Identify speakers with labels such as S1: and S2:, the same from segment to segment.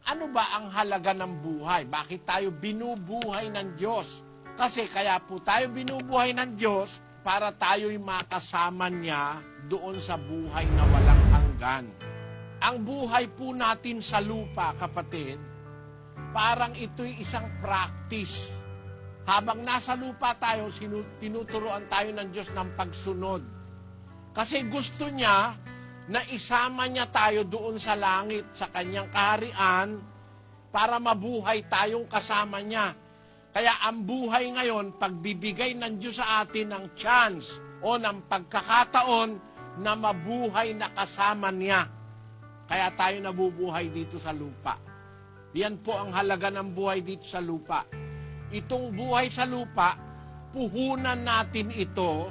S1: Ano ba ang halaga ng buhay? Bakit tayo binubuhay ng Diyos? Kasi kaya po tayo binubuhay ng Diyos para tayo'y makasama niya doon sa buhay na walang hanggan. Ang buhay po natin sa lupa, kapatid, parang ito'y isang practice. Habang nasa lupa tayo, tinuturuan tayo ng Diyos ng pagsunod. Kasi gusto niya na isama niya tayo doon sa langit, sa kanyang kaharian, para mabuhay tayong kasama niya. Kaya ang buhay ngayon, pagbibigay ng Diyos sa atin ng chance o ng pagkakataon na mabuhay na kasama niya. Kaya tayo nabubuhay dito sa lupa. Yan po ang halaga ng buhay dito sa lupa. Itong buhay sa lupa, puhunan natin ito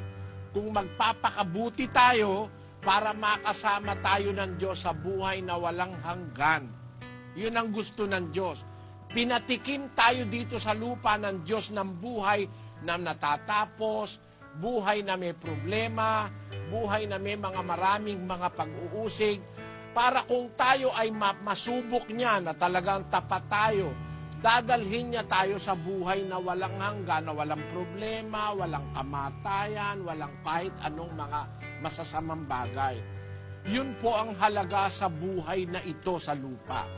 S1: kung magpapakabuti tayo para makasama tayo ng Diyos sa buhay na walang hanggan. Yun ang gusto ng Diyos. Pinatikim tayo dito sa lupa ng Diyos ng buhay na natatapos, buhay na may problema, buhay na may maraming mga pag-uusig, para kung tayo ay masubok niya na talagang tapat tayo, dadalhin niya tayo sa buhay na walang hanggan, na walang problema, walang kamatayan, walang kahit anong mga masasamang bagay. Yun po ang halaga sa buhay na ito sa lupa.